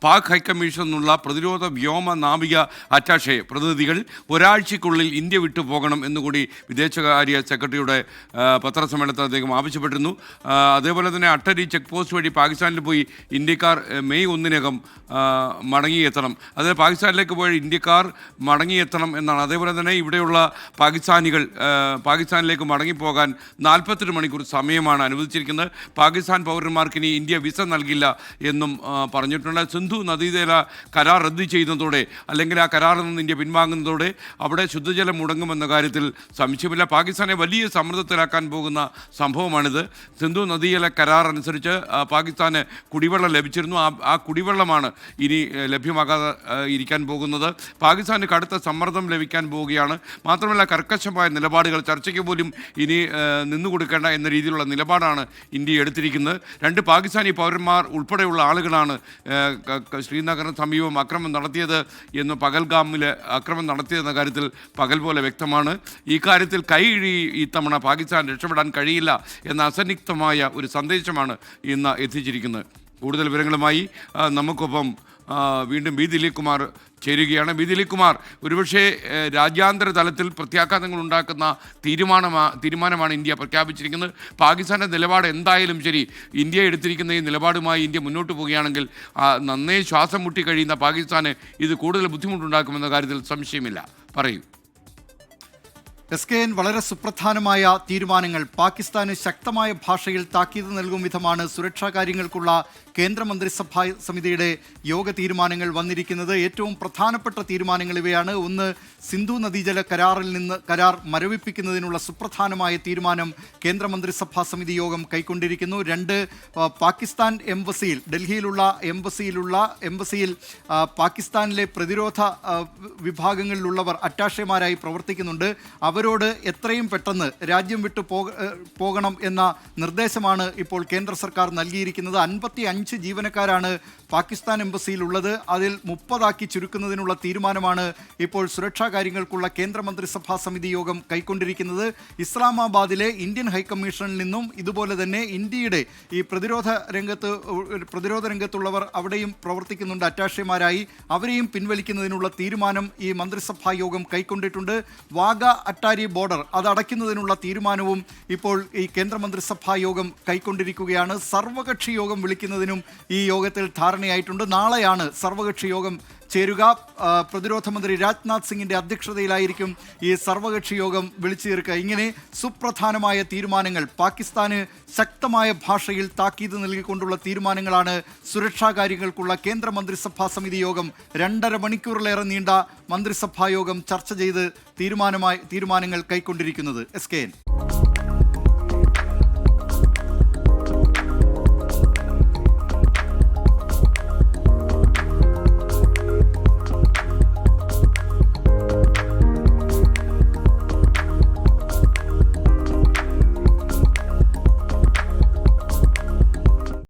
Pak high commission നിന്നുള്ള പ്രതിരോധ വ്യോമ നാവിക അറ്റാഷെ പ്രതിനിധികൾ ഒരാഴ്ചയ്ക്കുള്ളിൽ ഇന്ത്യ വിട്ടു പോകണം എന്നുകൂടി വിദേശകാര്യ സെക്രട്ടറിയുടെ പത്രസമ്മേളനത്തിൽ അദ്ദേഹം ആവശ്യപ്പെട്ടിരുന്നു. അതേപോലെ തന്നെ അട്ടരി ചെക്ക് പോസ്റ്റ് വഴി പാകിസ്ഥാനിൽ പോയി ഇന്ത്യക്കാർ മെയ് 1 മടങ്ങിയെത്തണം. അതായത് പാകിസ്ഥാനിലേക്ക് പോയ ഇന്ത്യക്കാർ മടങ്ങിയെത്തണം എന്നാണ്. അതേപോലെ തന്നെ ഇവിടെയുള്ള പാകിസ്ഥാനിലേക്ക് മടങ്ങിപ്പോകാൻ 48 മണിക്കൂർ സമയമാണ് അനുവദിച്ചിരിക്കുന്നത്. പാകിസ്ഥാൻ പൗരന്മാർക്ക് ഇനി ഇന്ത്യ വിസ നൽകില്ല എന്നും പറഞ്ഞിട്ടുണ്ട്. സിന്ധു നദീജല കരാർ റദ്ദ് ചെയ്യുന്നതോടെ അല്ലെങ്കിൽ ആ കരാറിൽ നിന്ന് ഇന്ത്യ പിൻവാങ്ങുന്നതോടെ അവിടെ ശുദ്ധജലം മുടങ്ങുമെന്ന കാര്യത്തിൽ സംശയമില്ല. പാകിസ്ഥാനെ വലിയ സമ്മർദ്ദത്തിലാക്കാൻ പോകുന്ന സംഭവമാണിത്. സിന്ധു നദീജല കരാർ അനുസരിച്ച് പാകിസ്ഥാന് കുടിവെള്ളം ലഭിച്ചിരുന്നു. ആ കുടിവെള്ളമാണ് ഇനി ലഭ്യമാകാതെ ഇരിക്കാൻ പോകുന്നത്. പാകിസ്ഥാന് കടുത്ത സമ്മർദ്ദം ലഭിക്കാൻ പോവുകയാണ്. മാത്രമല്ല കർക്കശമായ നിലപാടുകൾ, ചർച്ചയ്ക്ക് പോലും ഇനി നിന്നുകൊടുക്കേണ്ട എന്ന രീതിയിലുള്ള നിലപാടാണ് ഇന്ത്യ എടുത്തിരിക്കുന്നത്. 2 പാകിസ്ഥാനി പൗരന്മാർ ഉൾപ്പെടെയുള്ള ആളുകളാണ് ശ്രീനഗറിന് സമീപം അക്രമം നടത്തിയത് എന്ന് പകൽഗാമിൽ അക്രമം നടത്തിയെന്ന കാര്യത്തിൽ പകൽ പോലെ വ്യക്തമാണ്. ഈ കാര്യത്തിൽ കൈയിഴി ഇത്തവണ പാകിസ്ഥാൻ രക്ഷപ്പെടാൻ കഴിയില്ല എന്ന അസന്നിഗ്ധമായ ഒരു സന്ദേശമാണ് ഇന്ന് എത്തിച്ചിരിക്കുന്നത്. കൂടുതൽ വിവരങ്ങളുമായി നമുക്കൊപ്പം വീണ്ടും ബി ദിലീപ് കുമാർ ചേരുകയാണ്. ബി ദിലീപ് കുമാർ, ഒരുപക്ഷെ രാജ്യാന്തര തലത്തിൽ പ്രത്യാഘാതങ്ങൾ ഉണ്ടാക്കുന്ന തീരുമാനമാണ് ഇന്ത്യ പ്രഖ്യാപിച്ചിരിക്കുന്നത്. പാകിസ്ഥാൻ്റെ നിലപാട് എന്തായാലും ശരി, ഇന്ത്യ എടുത്തിരിക്കുന്ന ഈ നിലപാടുമായി ഇന്ത്യ മുന്നോട്ട് പോവുകയാണെങ്കിൽ നന്നേ ശ്വാസം മുട്ടി കഴിയുന്ന പാകിസ്ഥാന് ഇത് കൂടുതൽ ബുദ്ധിമുട്ടുണ്ടാക്കുമെന്ന കാര്യത്തിൽ സംശയമില്ല. പറയൂ. SKN, വളരെ സുപ്രധാനമായ തീരുമാനങ്ങൾ. പാകിസ്ഥാന് ശക്തമായ ഭാഷയിൽ താക്കീത് നൽകും വിധമാണ് സുരക്ഷാ കാര്യങ്ങൾക്കുള്ള കേന്ദ്രമന്ത്രിസഭാ സമിതിയുടെ യോഗ തീരുമാനങ്ങൾ വന്നിരിക്കുന്നത്. ഏറ്റവും പ്രധാനപ്പെട്ട തീരുമാനങ്ങൾ ഇവയാണ്. ഒന്ന്, സിന്ധു നദീജല കരാർ മരവിപ്പിക്കുന്നതിനുള്ള സുപ്രധാനമായ തീരുമാനം കേന്ദ്രമന്ത്രിസഭാ സമിതി യോഗം കൈക്കൊണ്ടിരിക്കുന്നു. 2, പാകിസ്ഥാൻ എംബസിയിൽ, ഡൽഹിയിലുള്ള എംബസിയിൽ പാകിസ്ഥാനിലെ പ്രതിരോധ വിഭാഗങ്ങളിലുള്ളവർ അറ്റാഷമാരായി പ്രവർത്തിക്കുന്നുണ്ട്. അവരോട് എത്രയും പെട്ടെന്ന് രാജ്യം വിട്ടു പോകണം എന്ന നിർദ്ദേശമാണ് ഇപ്പോൾ കേന്ദ്ര സർക്കാർ നൽകിയിരിക്കുന്നത്. 55 ജീവനക്കാരാണ് പാകിസ്ഥാൻ എംബസിയിലുള്ളത്. അതിൽ 30 ചുരുക്കുന്നതിനുള്ള തീരുമാനമാണ് ഇപ്പോൾ സുരക്ഷാ കാര്യങ്ങൾക്കുള്ള കേന്ദ്രമന്ത്രിസഭാ സമിതി യോഗം കൈക്കൊണ്ടിരിക്കുന്നത്. ഇസ്ലാമാബാദിലെ ഇന്ത്യൻ ഹൈക്കമ്മീഷനിൽ നിന്നും ഇതുപോലെ തന്നെ ഇന്ത്യയുടെ ഈ പ്രതിരോധ രംഗത്തുള്ളവർ അവിടെയും പ്രവർത്തിക്കുന്നുണ്ട് അറ്റാഷമാരായി. അവരെയും പിൻവലിക്കുന്നതിനുള്ള തീരുമാനം ഈ മന്ത്രിസഭാ യോഗം കൈക്കൊണ്ടിട്ടുണ്ട്. വാഗ അട്ടാരി ബോർഡർ അത് അടയ്ക്കുന്നതിനുള്ള തീരുമാനവും ഇപ്പോൾ ഈ കേന്ദ്രമന്ത്രിസഭാ യോഗം കൈക്കൊണ്ടിരിക്കുകയാണ്. സർവകക്ഷി യോഗം വിളിക്കുന്നതിനും ഈ യോഗത്തിൽ ധാരണയായിട്ടുണ്ട്. നാളെയാണ് സർവകക്ഷി യോഗം ചേരുക. പ്രതിരോധ മന്ത്രി രാജ്നാഥ് സിംഗിൻ്റെ അധ്യക്ഷതയിലായിരിക്കും ഈ സർവകക്ഷി യോഗം വിളിച്ചു ചേർക്കുക. ഇങ്ങനെ സുപ്രധാനമായ തീരുമാനങ്ങൾ, പാകിസ്ഥാന് ശക്തമായ ഭാഷയിൽ താക്കീത് നൽകിക്കൊണ്ടുള്ള തീരുമാനങ്ങളാണ് സുരക്ഷാ കാര്യങ്ങൾക്കുള്ള കേന്ദ്രമന്ത്രിസഭാ സമിതി യോഗം 2.5 മണിക്കൂറിലേറെ നീണ്ട മന്ത്രിസഭാ യോഗം ചർച്ച ചെയ്ത് തീരുമാനങ്ങൾ കൈക്കൊണ്ടിരിക്കുന്നത്. SKN.